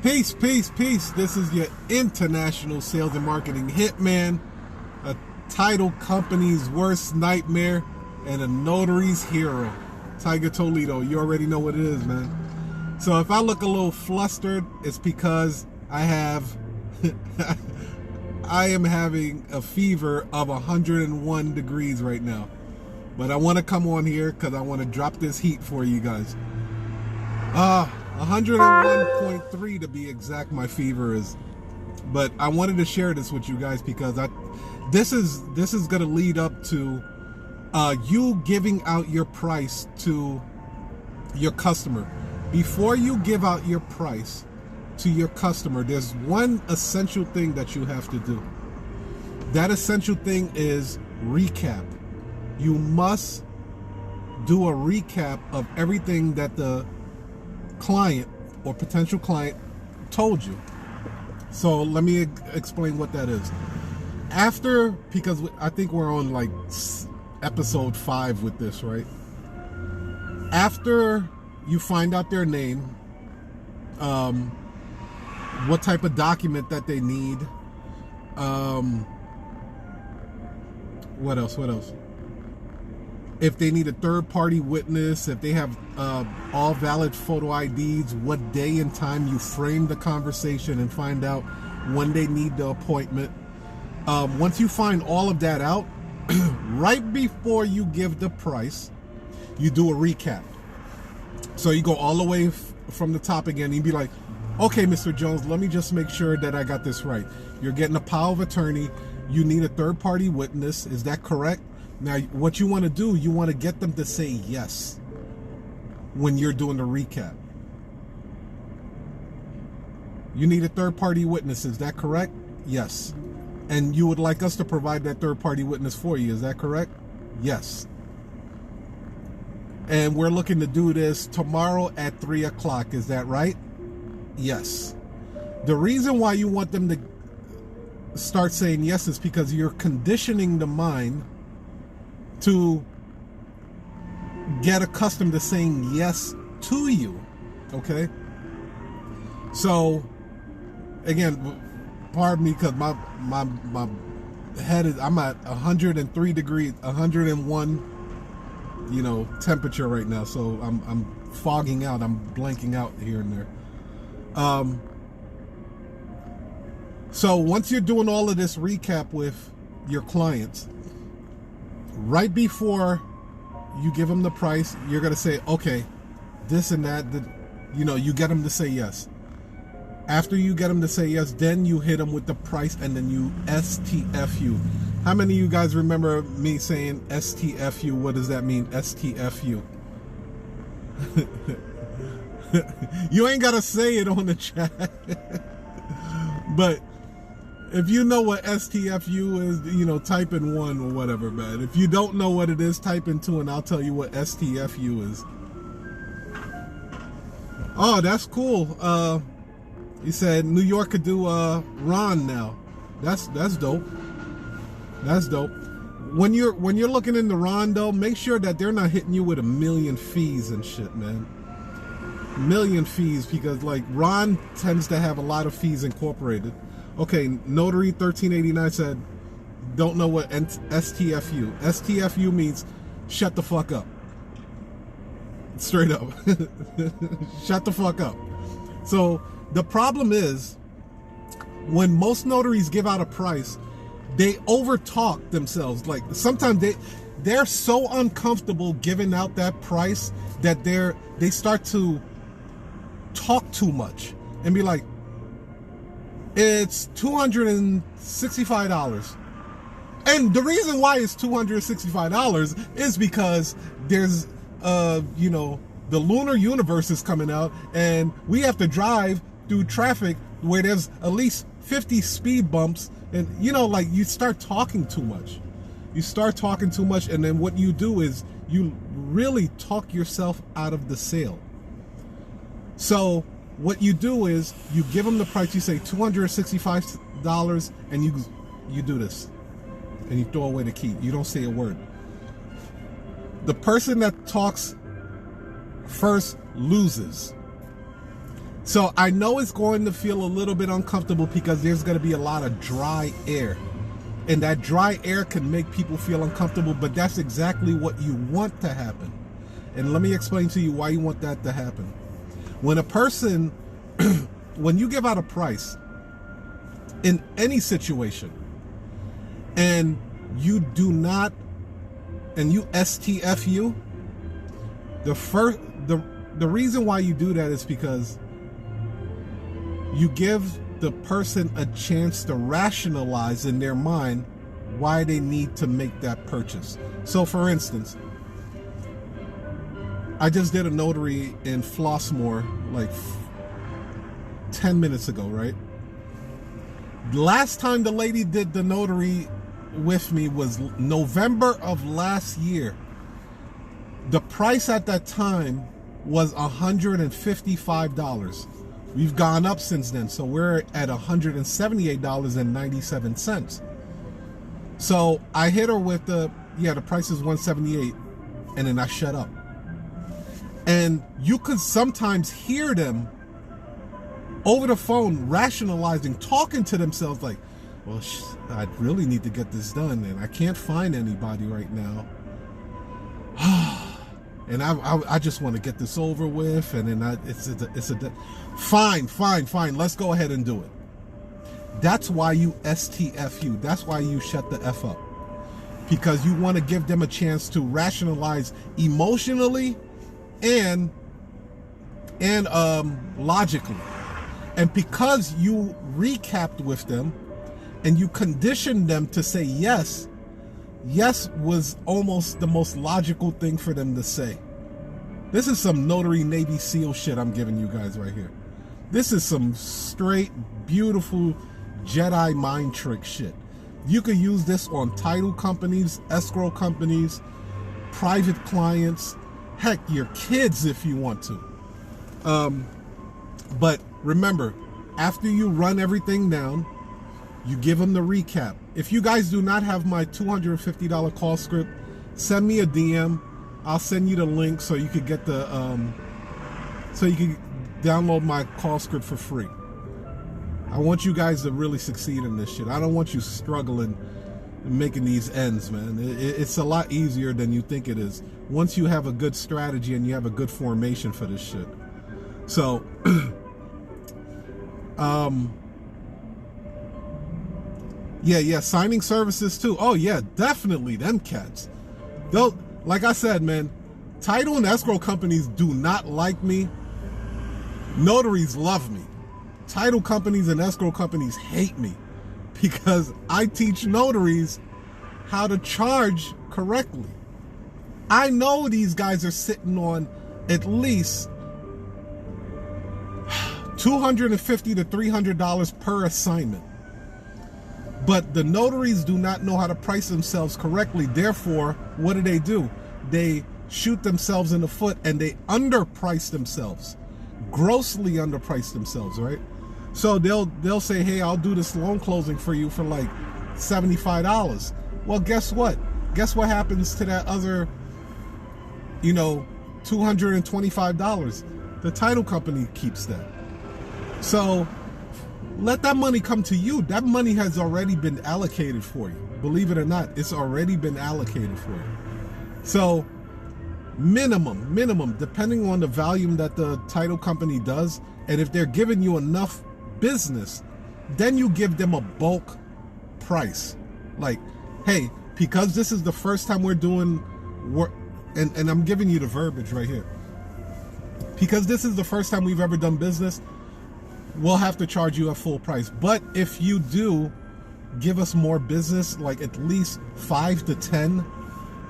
Peace, peace, peace. This is your international sales and marketing hitman, a title company's worst nightmare, and a notary's hero, Tiger Toledo. You already know what it is, man. So if I look a little flustered, it's because I am having a fever of 101 degrees right now. But I want to come on here because I want to drop this heat for you guys. 101.3 to be exact, my fever is. But I wanted to share this with you guys because this is going to lead up to you giving out your price to your customer. Before you give out your price to your customer, there's one essential thing that you have to do. That essential thing is recap. You must do a recap of everything that the client or potential client told you. So let me explain what that is. Because I think we're on like episode 5 with this, right? After you find out their name, what type of document that they need, what else? If they need a third-party witness, if they have all valid photo IDs, what day and time you frame the conversation and find out when they need the appointment. Once you find all of that out, right before you give the price, you do a recap. So you go all the way from the top again, and you be like, okay, Mr. Jones, let me just make sure that I got this right. You're getting a power of attorney. You need a third-party witness. Is that correct? Now, what you want to do, you want to get them to say yes when you're doing the recap. You need a third-party witness. Is that correct? Yes. And you would like us to provide that third-party witness for you. Is that correct? Yes. And we're looking to do this tomorrow at 3 o'clock. Is that right? Yes. The reason why you want them to start saying yes is because you're conditioning the mind to get accustomed to saying yes to you. Okay? So, again, pardon me because my head is, I'm at 103 degrees, 101, temperature right now. So I'm fogging out. I'm blanking out here and there. So once you're doing all of this recap with your clients, right before you give them the price, you're going to say, okay, this and that, you get them to say yes. After you get them to say yes, then you hit them with the price and then you STFU. How many of you guys remember me saying STFU? What does that mean, STFU? You ain't got to say it on the chat. But if you know what STFU is, type in 1 or whatever, man. If you don't know what it is, type in 2 and I'll tell you what STFU is. Oh, that's cool. He said New York could do Ron now. That's dope. That's dope. When you're looking into Ron though, make sure that they're not hitting you with a million fees and shit, man. Million fees, because like Ron tends to have a lot of fees incorporated. Okay, Notary 1389 said, don't know what STFU. STFU means shut the fuck up. Straight up. Shut the fuck up. So the problem is, when most notaries give out a price, they overtalk themselves. Like sometimes they're so uncomfortable giving out that price that they start to talk too much and be like, it's $265. And the reason why it's $265 is because there's, the lunar universe is coming out and we have to drive through traffic where there's at least 50 speed bumps. And, you start talking too much. You start talking too much. And then what you do is you really talk yourself out of the sale. So what you do is you give them the price, you say $265, and you do this. And you throw away the key. You don't say a word. The person that talks first loses. So I know it's going to feel a little bit uncomfortable because there's going to be a lot of dry air. And that dry air can make people feel uncomfortable, but that's exactly what you want to happen. And let me explain to you why you want that to happen. When a person, when you give out a price in any situation, and you do not, and you STFU, the reason why you do that is because you give the person a chance to rationalize in their mind why they need to make that purchase. So for instance, I just did a notary in Flossmoor like 10 minutes ago, right? Last time the lady did the notary with me was November of last year. The price at that time was $155. We've gone up since then, so we're at $178.97. So I hit her with the price is $178, and then I shut up. And you could sometimes hear them over the phone rationalizing, talking to themselves like, well, I really need to get this done, and I can't find anybody right now. And I just want to get this over with, and then fine, let's go ahead and do it. That's why you STFU. That's why you shut the F up. Because you want to give them a chance to rationalize emotionally and logically. And because you recapped with them and you conditioned them to say yes, yes was almost the most logical thing for them to say. This is some notary Navy SEAL shit I'm giving you guys right here. This is some straight, beautiful Jedi mind trick shit. You could use this on title companies, escrow companies, private clients, heck, your kids if you want to. But remember, after you run everything down, you give them the recap. If you guys do not have my $250 call script, send me a DM. I'll send you the link so you could get the so you can download my call script for free. I want you guys to really succeed in this shit. I don't want you struggling making these ends, man. It's a lot easier than you think it is once you have a good strategy and you have a good formation for this shit. So yeah, signing services too. Oh yeah, definitely them cats. They'll, like I said, man, title and escrow companies do not like me. Notaries love me. Title companies and escrow companies hate me because I teach notaries how to charge correctly. I know these guys are sitting on at least $250 to $300 per assignment. But the notaries do not know how to price themselves correctly. Therefore, what do? They shoot themselves in the foot and they underprice themselves. Grossly underprice themselves, right? So they'll say, hey, I'll do this loan closing for you for like $75. Well, guess what? Guess what happens to that other, $225? The title company keeps that. So let that money come to you. That money has already been allocated for you. Believe it or not, it's already been allocated for you. So minimum, depending on the volume that the title company does, and if they're giving you enough business, then you give them a bulk price. Like, hey, because this is the first time we're doing work, and I'm giving you the verbiage right here. Because this is the first time we've ever done business, we'll have to charge you a full price. But if you do give us more business, like at least 5 to 10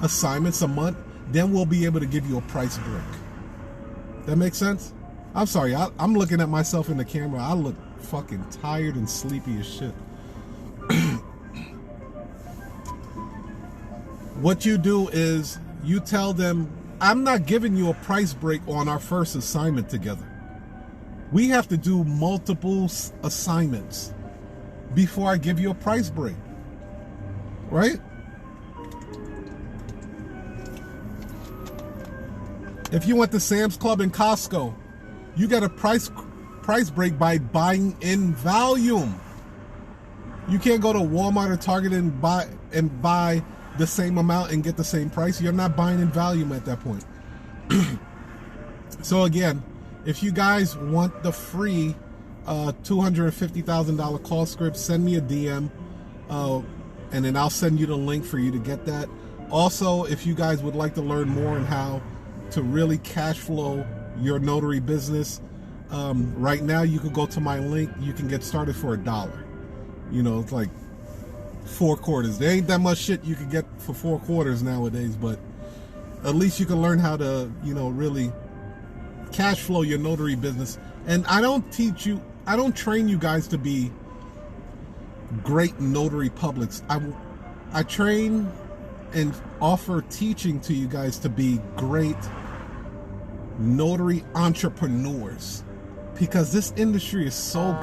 assignments a month, then we'll be able to give you a price break. That makes sense? I'm sorry, I'm looking at myself in the camera. I look fucking tired and sleepy as shit. What you do is you tell them, I'm not giving you a price break on our first assignment together. We have to do multiple assignments before I give you a price break, right? If you went to Sam's Club and Costco, you get a price price break by buying in volume. You can't go to Walmart or Target and buy the same amount and get the same price. You're not buying in volume at that point. So again, if you guys want the free $250,000 call script, send me a DM, and then I'll send you the link for you to get that. Also, if you guys would like to learn more on how to really cash flow your notary business, right now you can go to my link. You can get started for $1. You know, it's like 4 quarters. There ain't that much shit you can get for 4 quarters nowadays, but at least you can learn how to, you know, really cash flow your notary business. And I don't train you guys to be great notary publics. I train and offer teaching to you guys to be great notary entrepreneurs, because this industry is so